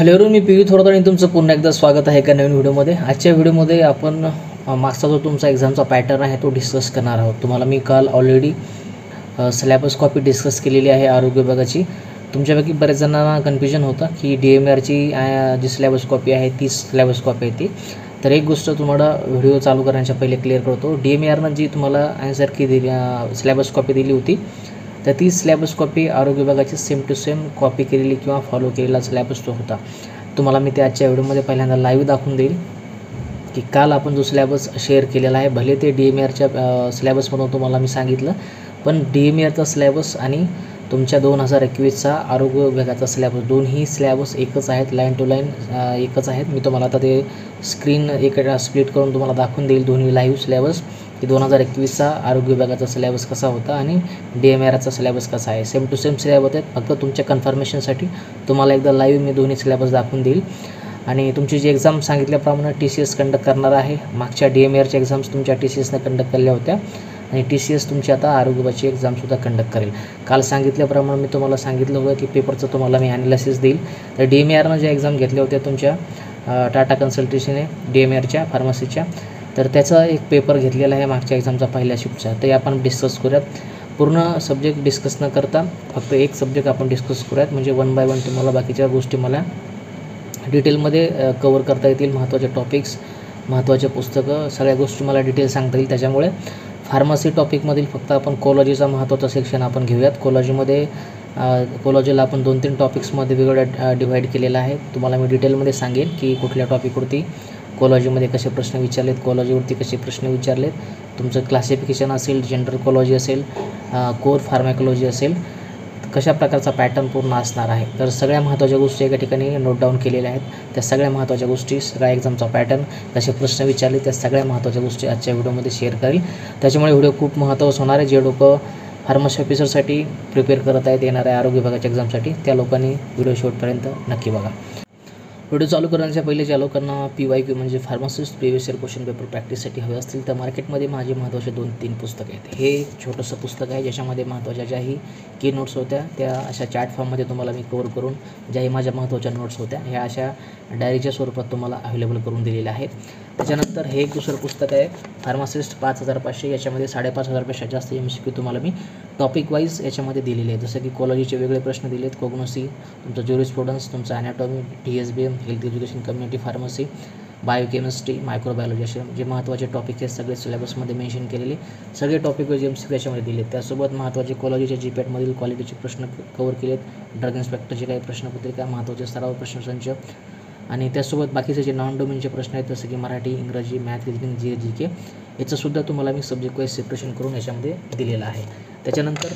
Hello मी P Thorat आणि तुमचं पुन्हा एकदा स्वागत आहे एका नवीन व्हिडिओमध्ये। आजच्या व्हिडिओमध्ये आपण मागचा जो तुमचा एक्झामचा पॅटर्न आहे तो डिस्कस करणार आहोत। तुम्हाला मी काल ऑलरेडी सिलेबस कॉपी डिस्कस केलेली आहे आरोग्य विभागाची। तुमच्यापैकी बरेच जणांना कन्फ्युजन होतं की DMRची जी सिलेबस कॉपी आहे ती सिलेबस कॉपी आहे ती। तर एक गोष्ट तुम्हाला व्हिडिओ चालू करण्याच्या पहिले क्लिअर करतो। DMRनं जी तुम्हाला आन्सर की दिली सिलेबस कॉपी दिली होती तर ती सिलेबस कॉपी आरोग्य विभागाची सेम टू सेम कॉपी केलेली किंवा फॉलो केलेला सिलेबस तो होता। तुम्हाला मी ते आजच्या व्हिडिओमध्ये पहिल्यांदा लाईव्ह दाखवून देईल की काल आपण जो सिलेबस शेअर केलेला आहे, भले ते DMRच्या सिलेबसमधून तुम्हाला मी सांगितलं, पण DMRचा सिलेबस आणि तुमच्या 2021चा आरोग्य विभागाचा सिलेबस दोन्ही सिलेबस एकच आहेत, लाईन टू लाईन एकच आहेत। मी तुम्हाला आता ते स्क्रीन एका स्प्लिट करून तुम्हाला दाखवून देईल दोन्ही लाईव्ह सिलेबस की 2021चा आरोग्य विभागाचा सिलेबस कसा होता आणि DMRचा सिलेबस कसा आहे। सेम टू सेम सिलेबस आहेत, फक्त तुमच्या कन्फर्मेशनसाठी तुम्हाला एकदा लाईव्ह मी दोन्ही सिलेबस दाखवून देईल। आणि तुमची जी एक्झाम सांगितल्याप्रमाणे TCS कंडक्ट करणार आहे। मागच्या DMRच्या एक्झाम्स तुमच्या TCSने कंडक्ट केल्या होत्या आणि TCS तुमची आता आरोग्य विभागाची एक्झामसुद्धा कंडक्ट करेल। काल सांगितल्याप्रमाणे मी तुम्हाला सांगितलं होतं की पेपरचं तुम्हाला मी ॲनालिसिस देईल। तर DMRनं ज्या एक्झाम घेतल्या होत्या तुमच्या टाटा कन्सल्टन्सीने DMRच्या फार्मसीच्या, तर त्याचा एक पेपर घेतलेला आहे मागच्या एक्झामचा पहिल्या शिफ्टचा, ते आपण डिस्कस करूयात। पूर्ण सब्जेक्ट डिस्कस न करता फक्त एक सब्जेक्ट आपण डिस्कस करूयात, म्हणजे 1 बाय 1 तुम्हाला बाकीच्या गोष्टी मला डिटेलमध्ये कवर करता येतील। महत्त्वाचे टॉपिक्स, महत्त्वाचे पुस्तकं, सगळ्या गोष्टी मला डिटेल सांगता येईल। त्याच्यामुळे फार्मसी टॉपिकमधील फक्त आपण कोलॉजीचा महत्त्वाचा सेक्शन आपण घेऊयात। कोलॉजीला आपण 2-3 टॉपिक्समध्ये वेगवेगळ्या डिवाईड केलेला आहे। तुम्हाला मी डिटेलमध्ये सांगेन की कुठल्या टॉपिकवरती कोलॉजीमध्ये कसे प्रश्न विचारलेत, कोलॉजीवरती कसे प्रश्न विचारलेत, तुमचं क्लासिफिकेशन असेल, जनरल कोलॉजी असेल, कोर फार्मॅकोलॉजी असेल, कशा प्रकारचा पॅटर्न पूर्ण असणार आहे। तर सगळ्या महत्त्वाच्या गोष्टी एका ठिकाणी नोट डाऊन केलेल्या आहेत। त्या सगळ्या महत्त्वाच्या गोष्टी, सगळ्या एक्झामचा पॅटर्न, कसे प्रश्न विचारले, त्या सगळ्या महत्त्वाच्या गोष्टी आजच्या व्हिडिओमध्ये शेअर करेल। त्याच्यामुळे व्हिडिओ खूप महत्त्वाचा होणार आहे। जे लोक फार्मसी ऑफिसरसाठी प्रिपेअर करत आहेत येणाऱ्या आरोग्य विभागाच्या एक्झामसाठी, त्या लोकांनी व्हिडिओ शेवटपर्यंत नक्की बघा। व्हिडिओ चालू करण्याच्या पहिले ज्या लोकांना PYQ म्हणजे pharmacist previous year question paper प्रॅक्टिससाठी हवे असतील तर मार्केटमध्ये माझे महत्त्वाचे 2-3 पुस्तकं आहेत। हे छोटंसं पुस्तक आहे ज्याच्यामध्ये महत्त्वाच्या ज्याही की नोट्स होत्या त्या अशा चार्ट फॉर्ममध्ये तुम्हाला मी कवर करून ज्याही माझ्या महत्त्वाच्या नोट्स होत्या ह्या अशा डायरीच्या स्वरूपात तुम्हाला अवेलेबल करून दिलेल्या आहेत। त्याच्यानंतर हे एक दुसरं पुस्तक आहे फार्मासिस्ट 5500, याच्यामध्ये 5500पेक्षा जास्त MCQ तुम्हाला मी टॉपिक वाईज याच्यामध्ये दिलेले आहेत। जसं की कोलॉजीचे वेगळे प्रश्न दिले आहेत, कोग्नोसी, तुमचं ज्युरिस्प्रुडन्स, तुमचं anatomy, TSBM, health education, community pharmacy, biochemistry, microbiology असे जे महत्त्वाचे टॉपिक आहेत सगळे सिलेबसमध्ये मेन्शन केलेले सगळे टॉपिक वाईज MCQ याच्यामध्ये दिले आहेत। त्यासोबत महत्त्वाचे कोलॉजीच्या GPAT क्वालिटीचे प्रश्न कवर केलेत, ड्रग इन्स्पेक्टरचे काही प्रश्नपत्रिका, महत्त्वाचे सराव प्रश्नसंच आणि त्यासोबत बाकीचे जे नॉन डोमेनचे प्रश्न आहेत जसं की मराठी, इंग्रजी, मॅथ, रिजनिंग, GK याचंसुद्धा तुम्हाला मी सब्जेक्ट वाईज सेपरेशन करून याच्यामध्ये दिलेलं आहे। त्याच्यानंतर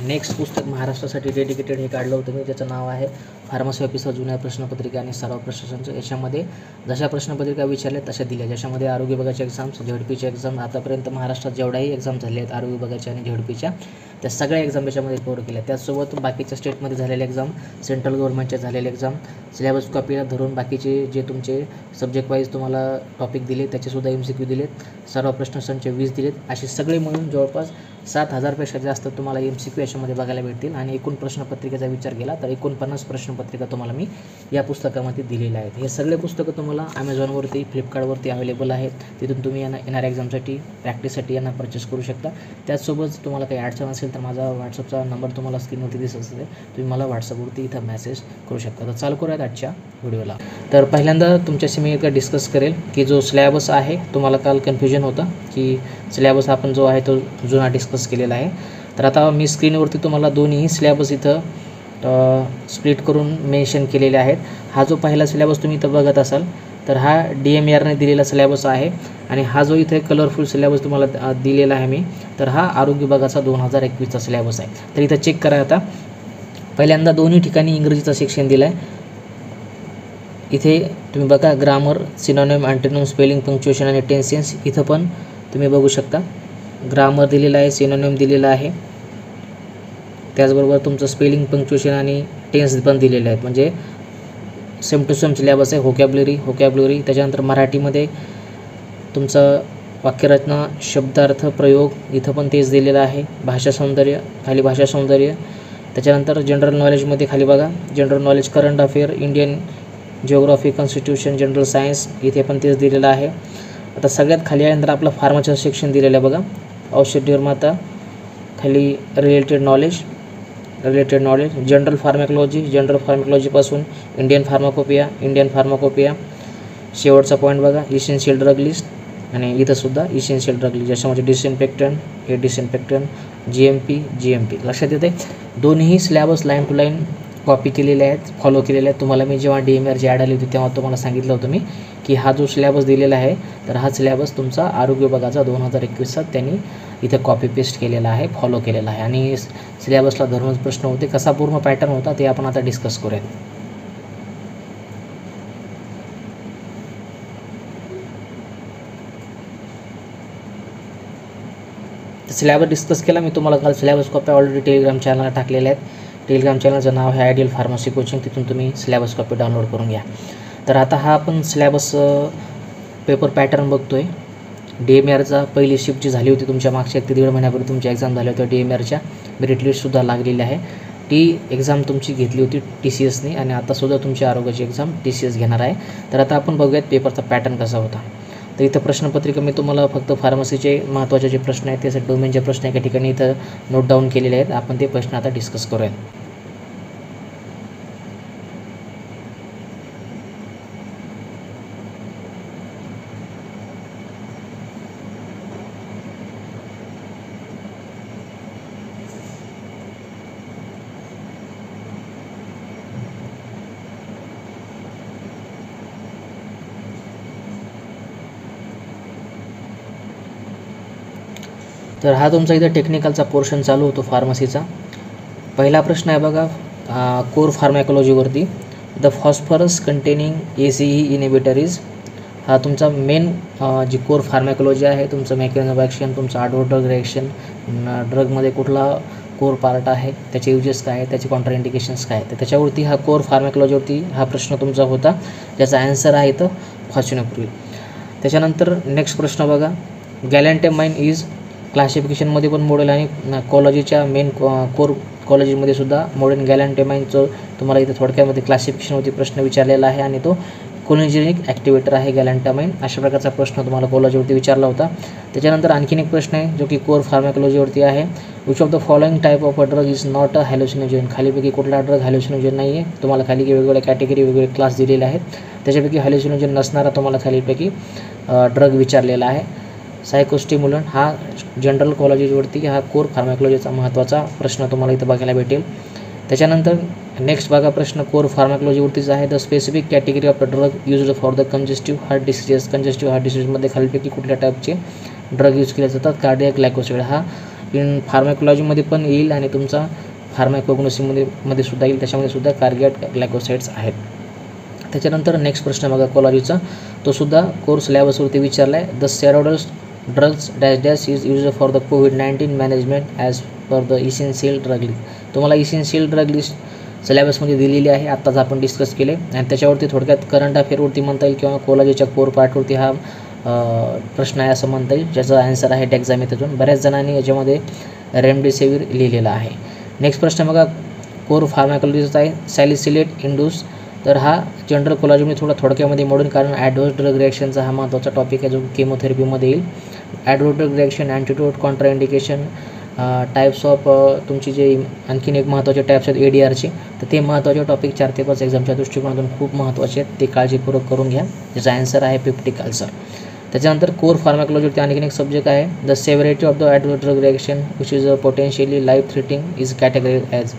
नेक्स्ट पुस्तक महाराष्ट्रासाठी डेडिकेटेड हे काढलं होतं मी, त्याचं नाव आहे फार्मसी ऑफिसर जुन्या प्रश्नपत्रिका आणि सराव प्रशासनच। याच्यामध्ये जशा प्रश्नपत्रिका विचारल्या तशा दिल्या, ज्याच्यामध्ये आरोग्य विभागाच्या एक्झाम्स, झेडपीच्या एक्झाम, आतापर्यंत महाराष्ट्रात जेवढ्याही एक्झाम झाले आहेत आरोग्य विभागाच्या आणि झेडपीच्या त्या सगळ्या एक्झाम याच्यामध्ये कव्हर केल्या। त्याचसोबत बाकीच्या स्टेटमध्ये झालेले एक्झाम, सेंट्रल गव्हर्नमेंटच्या झालेले एक्झाम, सिलेबस कॉपीला धरून बाकीचे जे तुमचे सब्जेक्ट वाईज तुम्हाला टॉपिक दिले त्याचेसुद्धा MCQ दिलेत, सराव प्रश्नसंच 20 दिलेत, असे सगळे मिळून जवळपास 7000पेक्षा जास्त तुम्हाला MCQ याच्यामध्ये बघायला भेटतील। आणि एकूण प्रश्नपत्रिकेचा विचार केला तर 49 प्रश्नपत्रिका तुम्हाला मी या पुस्तकामध्ये दिलेल्या आहेत। हे सगळे पुस्तकं तुम्हाला Amazonवरती, फ्लिपकार्टवरती अवेलेबल आहेत, तिथून तुम्ही येणाऱ्या एक्झामसाठी प्रॅक्टिससाठी यांना परचेस करू शकता। त्याचसोबत तुम्हाला काही अडचण असेल तर माझा व्हॉट्सअपचा नंबर तुम्हाला स्क्रीनवरती दिसत असेल, तुम्ही मला व्हॉट्सअपवरती इथं मेसेज करू शकता। तर चालू करूयात आजच्या व्हिडिओला। तर पहिल्यांदा तुमच्याशी मी एकदा डिस्कस करेल की जो सिलेबस आहे, तुम्हाला काल कन्फ्युजन होतं की सिलेबस आपण जो आहे तो जुना डिस्कस केलेला आहे। तर आता मी स्क्रीनवरती तुम्हाला दोन्ही सिलेबस इथं स्प्लिट करून मेन्शन केलेले आहेत। हा जो पहिला सिलेबस तुम्ही इथं बघत असाल तर हा DMRने दिलेला सिलेबस आहे आणि हा जो इथे कलरफुल सिलेबस तुम्हाला दिलेला आहे मी, तर हा आरोग्य विभागाचा 2021चा सिलेबस आहे। तर इथं चेक करा। आता पहिल्यांदा दोन्ही ठिकाणी इंग्रजीचा सेक्शन दिला आहे। इथे तुम्ही बघा grammar, synonym, antonym, spelling, punctuation आणि टेन्सेस, इथं पण तुम्ही बघू शकता ग्रामर दिलेला आहे, सिनोनिम दिलेला आहे, त्याचबरोबर तुमचं स्पेलिंग, पंक्च्युएशन आणि टेन्स पण दिलेले आहेत, म्हणजे सेम टू सेम सिलेबस आहे। होकॅब्युलरी, त्याच्यानंतर मराठीमध्ये तुमचं वाक्यरचना, शब्दार्थ, प्रयोग इथं पण तेच दिलेलं आहे। भाषा सौंदर्य, खाली भाषा सौंदर्य, त्याच्यानंतर जनरल नॉलेजमध्ये खाली बघा, general knowledge, current affair, Indian geography, constitution, general science, इथे पण तेच दिलेलं आहे. आता सगळ्यात खाली आल्यानंतर आपलं फार्माचं सेक्शन दिलेलं आहे बघा, औषध निर्माता, खाली रिलेटेड नॉलेज, जनरल फार्मॅकॉलॉजीपासून इंडियन फार्माकोपिया, शेवटचा पॉईंट बघा, इसेन्शियल ड्रग लिस्ट, आणि इथंसुद्धा इसेन्शियल ड्रग लिस्ट, ज्याच्यामध्ये डिसइन्फेक्टंट, GMP लक्षात येते. दोन्ही syllabus line to line copy केलेले आहेत, फॉलो केलेले आहेत. तुम्हाला मी जेव्हा DMRची ॲड आली होती तेव्हा तुम्हाला सांगितलं होतं मी की हा जो सिलॅबस दिलेला आहे, तर हा सिलॅबस तुमचा आरोग्य विभागाचा 2021चा त्यांनी इथे कॉपी पेस्ट केलेला आहे, फॉलो केलेला आहे. आणि सिलॅबसला धरूनच प्रश्न होते. कसा पूर्ण पॅटर्न होता ते आपण आता डिस्कस करूयात. सिलॅबस डिस्कस केला मी तुम्हाला काल. सिलॅबस कॉपी ऑलरेडी टेलिग्राम चॅनलला टाकलेल्या आहेत. टेलिग्राम चॅनलचं नाव आहे आयडियल फार्मसी कोचिंग, तिथून तुम्ही सिलॅबस कॉपी डाउनलोड करून घ्या. तर आता हा आपण सिलॅबस पेपर पॅटर्न बघतो आहे. DMRचा पहिली शिफ्ट जी झाली होती तुमच्या मागच्या 1 ते 1.5 महिन्यापूर्वी तुमच्या एक्झाम झाल्या होत्या, DMRच्या मेरिट लिस्टसुद्धा लागलेली आहे. ती एक्झाम तुमची घेतली होती TCSने, आणि आतासुद्धा तुमची आरोग्याची एक्झाम TCS घेणार आहे. तर आता आपण बघूयात पेपरचा पॅटर्न कसा होता. तर इथं प्रश्नपत्रिका मी तुम्हाला फक्त फार्मसीचे महत्त्वाचे जे प्रश्न आहेत त्याचे डोमेनचे प्रश्न एका ठिकाणी इथं नोट डाऊन केलेले आहेत. आपण ते प्रश्न आता डिस्कस करूयात. तर हा तुमचा इथं टेक्निकलचा पोर्शन चालू होतो फार्मसीचा. पहिला प्रश्न आहे बघा, कोर फार्मॅकॉलॉजीवरती. The phosphorus containing ACE inhibitor is, हा तुमचा मेन जी कोर फार्मॅकॉलॉजी आहे, तुमचं मेकॅनिझम ऑफ ॲक्शन, तुमचं आडवो ड्रग रिॲक्शन, ड्रगमध्ये कुठला कोर पार्ट आहे, त्याचे युजेस काय आहे, त्याचे कॉन्ट्रा इंडिकेशन्स काय आहे. तर त्याच्यावरती हा कोर फार्मॅकॉलॉजीवरती हा प्रश्न तुमचा होता, ज्याचा ॲन्सर आहे इथं फॉर्च्युनेप्रिल. त्याच्यानंतर नेक्स्ट प्रश्न बघा, गॅलॅन्टामाइन इज, क्लासिफिकेशनमध्ये पण मॉडेल आणि कॉलॉजीच्या मेन कोर कॉलॉजीमध्ये सुद्धा मॉडेल गॅलॅन्टामाइनचं तुम्हाला इथं थोडक्यामध्ये क्लासिफिकेशनवरती प्रश्न विचारलेला आहे, आणि तो कोलिनर्जिक ॲक्टिवेटर आहे गॅलॅन्टामाइन. अशा प्रकारचा प्रश्न तुम्हाला कॉलॉजीवरती विचारला होता. त्याच्यानंतर आणखीन एक प्रश्न आहे जो की कोर फार्मॅकॉलॉजीवरती आहे. Which of the following type of a drug is not a hallucinogen, खालीपैकी कुठला ड्रग हॅल्युसिनोजन नाही आहे. तुम्हाला खाली वेगवेगळ्या कॅटेगरी वेगवेगळे क्लास दिलेले आहेत, त्याच्यापैकी हॅल्युसिनोजन नसणारा तुम्हाला खालीपैकी ड्रग विचारलेला आहे. सायकोस्टिम्युलंट, हा जनरल कॉलॉजीवरती हा कोर फार्मॅकॉलॉजीचा महत्त्वाचा प्रश्न तुम्हाला इथं बघायला भेटेल. त्याच्यानंतर नेक्स्ट बघा प्रश्न कोर फार्मॅकॉलॉजीवरतीच आहे. The specific category of the drug used for the congestive heart diseases, congestive heart डिसीजमध्ये खालीपैकी कुठल्या टाईपचे ड्रग यूज केले जातात. कार्डियक ग्लायकोसाइड, हा इन फार्मॅकॉलॉजीमध्ये पण येईल आणि तुमचा फार्मॅकोग्नोसीमध्ये सुद्धा येईल, त्याच्यामध्ये सुद्धा कार्डियक ग्लायकोसाइड्स आहेत. त्याच्यानंतर नेक्स्ट प्रश्न बघा कॉलॉजीचा, तो सुद्धा कोर सिलॅबसवरती विचारला आहे. The steroids drugs dash is use for the COVID-19 management as per the essential drug list. तुम्हाला इसेन्शियल ड्रग लिस्ट सिलॅबसमध्ये दिलेली आहे, आत्ताच आपण डिस्कस केले. आणि त्याच्यावरती थोडक्यात करंट अफेअरवरती म्हणता येईल किंवा कॉलॉजीच्या कोर पार्टवरती हा प्रश्न आहे असं म्हणता येईल, ज्याचा आन्सर आहे डेक्झामेथाझोन. बऱ्याच जणांनी याच्यामध्ये रेमडेसिवीर लिहिलेला आहे. नेक्स्ट प्रश्न बघा कोर फार्मॅकॉलॉजीचा आहे, सॅलिसिलेट इंड्यूस. तर हा जनरल कॉलॉजीमध्ये थोडक्यामध्ये मोडून, कारण ॲडव्हर्स ड्रग रिॲक्शनचा हा महत्त्वाचा टॉपिक आहे जो केमोथेरपीमध्ये येईल. Adverse drug reaction, antidote, Contra indication, types of, तुमची जे आणखीन एक महत्त्वाचे टाईप्स आहेत ADRचे, तर ते महत्त्वाचे टॉपिक 4 ते 5 एक्झामच्या दृष्टिकोनातून खूप महत्त्वाचे आहेत, ते काळजीपूर्वक करून घ्या. त्याचा ॲन्सर आहे पेप्टिक अल्सर. त्याच्यानंतर कोर फार्मॅकॉलॉजीवरती आणखीन एक सब्जेक्ट आहे, the severity of the adverse drug reaction which is potentially life threatening is category as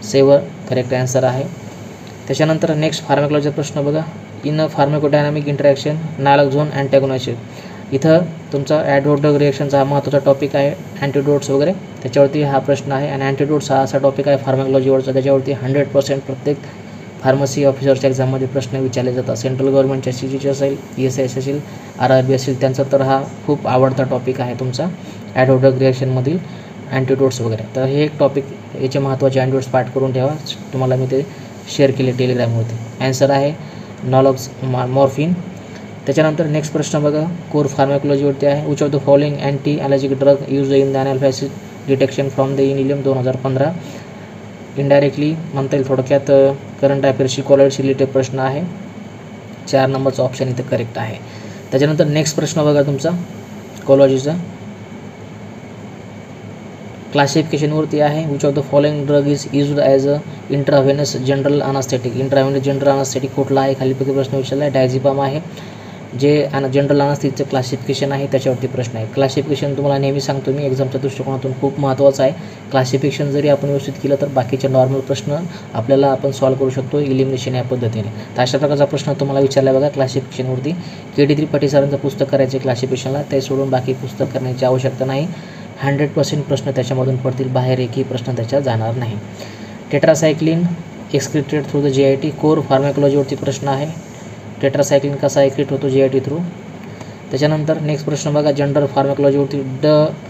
severe, correct answer आहे. त्याच्यानंतर नेक्स्ट फार्मॅकॉलॉजीचा प्रश्न बघा, इन फार्मॅकोडायनामिक इंटरॅक्शन नायलॉक्झोन अँटॅगोनायसिस. इथं तुमचा ॲडव्हर्स ड्रग रिॲक्शनचा हा महत्त्वाचा टॉपिक आहे, अँटीडोट्स वगैरे, त्याच्यावरती हा प्रश्न आहे. आणि अँटीडोट्स हा असा टॉपिक आहे फार्मॅकॉलॉजीवरचा, त्याच्यावरती 100% प्रत्येक फार्मसी ऑफिसरच्या एक्झाममध्ये प्रश्न विचारले जातात. सेंट्रल गव्हर्नमेंटच्या CGC असेल, ESIS असेल, RRB असेल, त्यांचा तर हा खूप आवडता टॉपिक आहे तुमचा ॲडव्हर्स ड्रग रिॲक्शनमधील अँटीडोट्स वगैरे. तर हे एक टॉपिक, याचे महत्त्वाचे अँटीडोट्स पाठ करून ठेवा, तुम्हाला मी ते शेअर केले टेलिग्रामवरती. ॲन्सर आहे मॉर्फिन. त्याच्यानंतर नेक्स्ट प्रश्न बघा कोर फार्मॅकॉलॉजीवरती आहे, which of the following anti allergic drug use in the anaphylaxis detection from the ileum 2015. Indirectly म्हणता येईल थोडक्यात करंट अफेअर्सशी कोलॉजीशी रिलेटेड प्रश्न आहे. 4 नंबरचा ऑप्शन इथं करेक्ट आहे. त्याच्यानंतर नेक्स्ट प्रश्न बघा तुमचा कोलॉजीचा क्लासिफिकेशनवरती आहे. Which of the following drug is used as a intravenous general anaesthetic. Intravenous general anaesthetic कुठला आहे खालीपैकी प्रश्न विचारला आहे. डायझेपाम आहे. जे जनरल अनास्थेटिकचं क्लासिफिकेशन आहे त्याच्यावरती प्रश्न आहे. क्लासिफिकेशन तुम्हाला नेहमी सांगतो मी एक्झामच्या दृष्टिकोनातून खूप महत्त्वाचं आहे. क्लासिफिकेशन जरी आपण व्यवस्थित केलं तर बाकीचे नॉर्मल प्रश्न आपल्याला आपण सॉल्व्ह करू शकतो इलिमिनेशन या पद्धतीने. तर अशा प्रकारचा प्रश्न तुम्हाला विचारला बघा क्लासिफिकेशनवरती. KD3 पाटील सरांचं पुस्तक करायचे क्लासिफिकेशनला, ते सोडून बाकी पुस्तक करण्याची आवश्यकता नाही. 100% प्रश्न त्याच्यामधून पडतील, बाहेर एकही प्रश्न त्याच्यात जाणार नाही. Tetracycline excreted through the GIT. Core फार्मॅकोलॉजीवरती प्रश्न आहे. टेट्रासायक्लिन कसा एक्रिट होतो GIT थ्रू. त्याच्यानंतर नेक्स्ट प्रश्न बघा जनरल फार्मॅकोलॉजीवरती.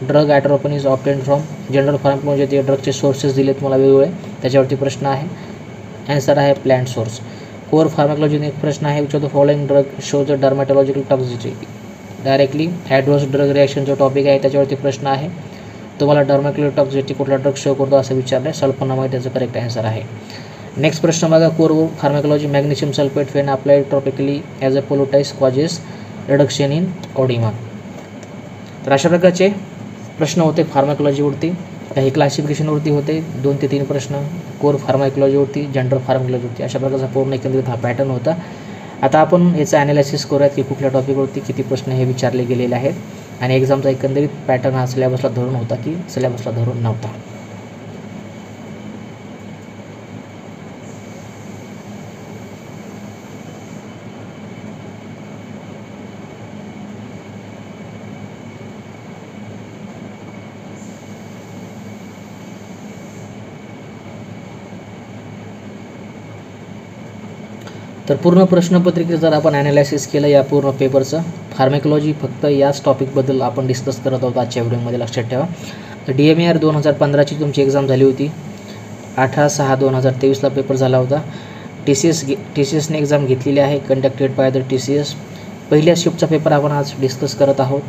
Drug atropine is obtained from. General pharmacology ते ड्रगचे सोर्सेस दिलेत मला वेगवेगळे, त्याच्यावरती प्रश्न आहे. ॲन्सर आहे प्लांट सोर्स. कोर फार्मॅकोलॉजीने एक प्रश्न आहे. Which of the following drug shows the dermatological toxicity. Directly adverse drug reaction जो टॉपिक आहे त्याच्यावरती प्रश्न आहे. तुम्हाला डर्मॅटॉलॉजिकल टॉक्सिसिटी कुठला ड्रग शो करतो असं विचारलं आहे. सल्फोनामाइड त्याचं करेक्ट ॲन्सर आहे. नेक्स्ट प्रश्न बघा core pharmacology. Magnesium sulphate when applied topically as a poultice causes reduction in oedema. तर अशा प्रकारचे प्रश्न होते फार्मॅकोलॉजीवरती. काही क्लासिफिकेशनवरती होते 2 ते 3 प्रश्न. कोर फार्मॅकोलॉजीवरती, जनरल फार्मॅकोलॉजीवरती, अशा प्रकारचा पूर्ण एकंदरीत हा पॅटर्न होता. आता आपण याचं ॲनालिसिस करूयात की कुठल्या टॉपिकवरती किती प्रश्न हे विचारले गेलेले आहेत आणि एक्झामचा एकंदरीत पॅटर्न हा सिलेबसला धरून होता की सिलेबसला धरून नव्हता. तर पूर्ण प्रश्नपत्रिकेचं जर आपण ॲनालिसिस केलं या पूर्ण पेपरचं, फार्मॅकोलॉजी फक्त याच टॉपिकबद्दल आपण डिस्कस करत आहोत आजच्या व्हिडिओमध्ये, लक्षात ठेवा. तर DMAR 2015ची तुमची एक्झाम झाली होती. 18/6/2023ला पेपर झाला होता. TCSने एक्झाम घेतलेली आहे, कंडक्टेड बाय द TCS. पहिल्या शिफ्टचा पेपर आपण आज डिस्कस करत आहोत.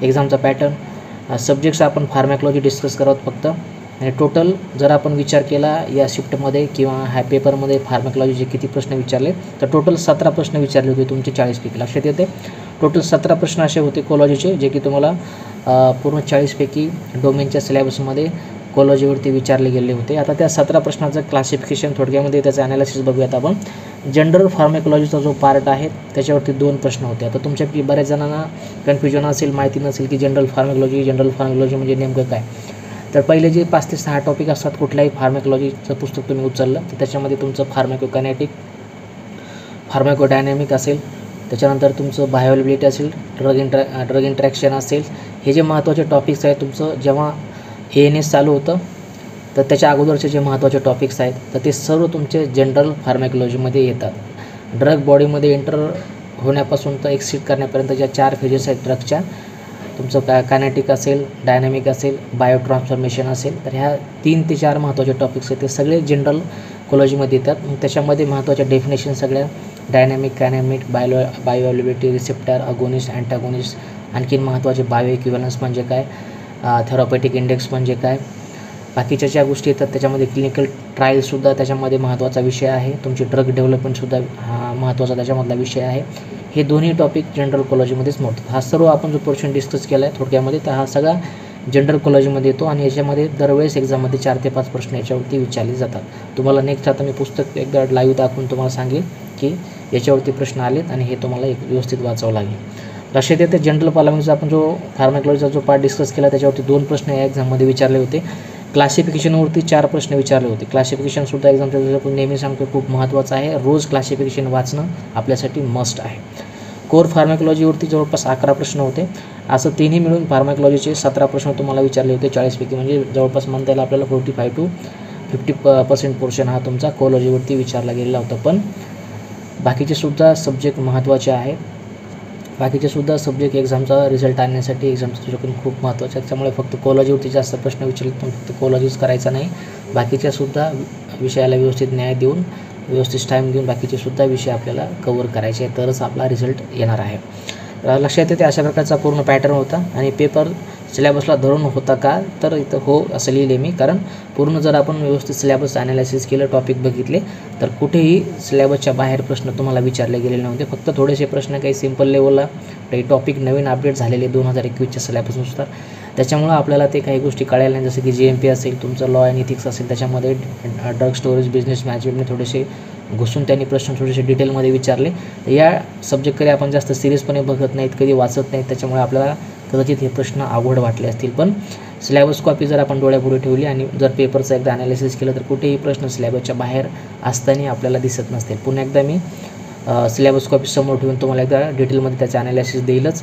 एक्झामचा पॅटर्न सब्जेक्ट्स आपण फार्मॅकोलॉजी डिस्कस करत आहोत फक्त. आणि टोटल जर आपण विचार केला या शिफ्टमध्ये किंवा ह्या पेपरमध्ये फार्मॅकोलॉजीचे किती प्रश्न विचारले तर टोटल 17 प्रश्न विचारले होते तुमचे 40 पैकी, लक्षात येते. टोटल 17 प्रश्न असे होते कोलॉजीचे जे की तुम्हाला पूर्ण 40 पैकी डोमेनच्या सिलेबसमध्ये कोलॉजीवरती विचारले गेले होते. आता त्या 17 प्रश्नाचं क्लासिफिकेशन थोडक्यामध्ये त्याचं ॲनालिसिस बघूयात आपण. जनरल फार्मॅकोलॉजीचा जो पार्ट आहे त्याच्यावरती 2 प्रश्न होते. आता तुमच्यापैकी बऱ्याच जणांना कन्फ्युजन असेल, माहिती नसेल की जनरल फार्मॅकोलॉजी म्हणजे नेमकं काय. तर पहिले जे 5 ते 6 टॉपिक असतात कुठल्याही फार्मॅकोलॉजीचं पुस्तक तुम्ही उचललं तर त्याच्यामध्ये तुमचं फार्मॅकोकायनेटिक, फार्मॅकोडायनॅमिक असेल, त्याच्यानंतर तुमचं बायोअवेलेबिलिटी असेल, ड्रग इंटरॅक्शन असेल. हे जे महत्त्वाचे टॉपिक्स आहेत तुमचं जेव्हा ANS चालू होतं तर त्याच्या अगोदरचे जे महत्त्वाचे टॉपिक्स आहेत तर ते सर्व तुमचे जनरल फार्मॅकोलॉजीमध्ये येतात. ड्रग बॉडीमध्ये एंटर होण्यापासून तर एक्सिट करण्यापर्यंत ज्या 4 फेजेस आहेत ड्रगच्या, तुमचं कायनेटिक असेल, डायनॅमिक असेल, बायो ट्रान्सफॉर्मेशन असेल, तर ह्या 3 ते 4 महत्त्वाचे टॉपिक्स आहेत ते सगळे जनरल कोलॉजीमध्ये येतात. मग त्याच्यामध्ये महत्त्वाच्या डेफिनेशन सगळ्या dynamic, kinetic, bioavailability, receptor, agonist, antagonist, आणखीन महत्त्वाचे बायो इक्विव्हॅलन्स म्हणजे काय, थेरॉपेटिक इंडेक्स म्हणजे काय, बाकीच्या ज्या गोष्टी येतात त्याच्यामध्ये क्लिनिकल ट्रायल्ससुद्धा त्याच्यामध्ये महत्त्वाचा विषय आहे. तुमची ड्रग डेव्हलपमेंटसुद्धा हा महत्त्वाचा त्याच्यामधला विषय आहे. हे दोन्ही टॉपिक जनरल कॉलेजमध्येच मोडतात. हा सर्व आपण जो पोर्शन डिस्कस केला आहे थोडक्यामध्ये तर हा सगळा जनरल कॉलेजमध्ये येतो आणि याच्यामध्ये दरवेळेस एक्झाममध्ये 4 ते 5 प्रश्न याच्यावरती विचारले जातात. तुम्हाला नेक्स्ट आता मी पुस्तक एकदा लाईव्ह दाखवून तुम्हाला सांगेन की याच्यावरती प्रश्न आलेत आणि हे तुम्हाला एक व्यवस्थित वाचावं लागेल. लक्षात येते जनरल पार्लमेंटचा आपण जो फार्मॅकोलॉजीचा जो पार्ट डिस्कस केला त्याच्यावरती 2 प्रश्न या एक्झाममध्ये विचारले होते. क्लासिफिकेशनवरती 4 प्रश्न विचारले होते. क्लासिफिकेशनसुद्धा एक्झामच्या आपण नेहमी सांगतो खूप महत्त्वाचं आहे. रोज क्लासिफिकेशन वाचणं आपल्यासाठी मस्ट आहे. कोर फार्मॅकोलॉजीवरती जवळपास 11 प्रश्न होते. असं तिन्ही मिळून फार्मॅकोलॉजीचे 17 प्रश्न तुम्हाला विचारले होते 40 पैकी, म्हणजे जवळपास म्हणता येईल आपल्याला 45 to 50% पोर्शन हा तुमचा कोलॉजीवरती विचारला गेलेला होता. पण बाकीचे सुद्धा सब्जेक्ट महत्त्वाचे आहेत. बाकीचे सुद्धा सब्जेक्ट एक्झामचा रिझल्ट आणण्यासाठी एक्झामचं दृष्टिकोन खूप महत्त्वाचं आहे. त्यामुळे फक्त कोलॉजीवरती जास्त प्रश्न विचारले पण फक्त कोलॉजीच करायचा नाही, बाकीच्या सुद्धा विषयाला व्यवस्थित न्याय देऊन, व्यवस्थित टाईम देऊन बाकीचे सुद्धा विषय आपल्याला कव्हर करायचे आहे तरच आपला रिझल्ट येणार आहे. लक्षात येते अशा प्रकारचा पूर्ण पॅटर्न होता आणि पेपर सिलेबसला धरून होता का, तर इथं हो असं लिहिले मी, कारण पूर्ण जर आपण व्यवस्थित सिलेबस ॲनालिसिस केलं, टॉपिक बघितले, तर कुठेही सिलेबसच्या बाहेर प्रश्न तुम्हाला विचारले गेलेले नव्हते. फक्त थोडेसे प्रश्न काही सिम्पल लेवलला, काही टॉपिक नवीन अपडेट झालेले 2021च्या सिलेबसनुसार, त्याच्यामुळं आपल्याला ते काही गोष्टी कळायला नाही. जसं की GMP असेल, तुमचं लॉ अँड इथिक्स असेल, त्याच्यामध्ये ड्रग स्टोरेज, बिझनेस मॅनेजमेंटने थोडेसे घुसून त्यांनी प्रश्न थोडेसे डिटेलमध्ये विचारले. या सब्जेक्टकडे आपण जास्त सिरियसपणे बघत नाहीत, कधी वाचत नाहीत, त्याच्यामुळे आपल्याला कदाचित हे प्रश्न अवघड वाटले असतील. पण सिलेबस कॉपी जर आपण डोळ्यापुढे ठेवली आणि जर पेपरचं एकदा ॲनालिसिस केलं, तर कुठेही प्रश्न सिलेबसच्या बाहेर असताना आपल्याला दिसत नसतील. पुन्हा एकदा मी सिलेबस कॉपी समोर ठेवून तुम्हाला एकदा डिटेलमध्ये त्याचं ॲनालिसिस देईलच.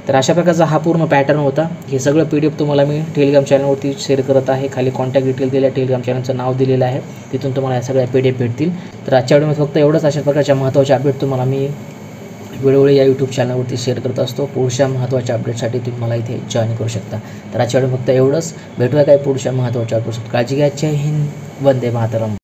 तर अशा प्रकारचा हा पूर्ण पॅटर्न होता. हे सगळं PDF तुम्हाला मी टेलिग्राम चॅनलवरती शेअर करत आहे. खाली कॉन्टॅक्ट डिटेल दिले, टेलिग्राम चॅनलचं नाव दिलेलं आहे, तिथून तुम्हाला या सगळ्या PDF भेटतील. तर आजच्या व्हिडिओमध्ये फक्त एवढंच. अशा प्रकारच्या महत्त्वाच्या अपडेट तुम्हाला मी वेळोवेळी या यूट्यूब चॅनलवरती शेअर करत असतो. पुढच्या महत्त्वाच्या अपडेटसाठी तुम्ही मला इथे जॉईन करू शकता. तर आजच्या व्हिडिओ फक्त एवढंच. भेटूया काय पुढच्या महत्त्वाच्या अपडेट्स. काळजी घ्या. जय हिंद. वंदे मातरम.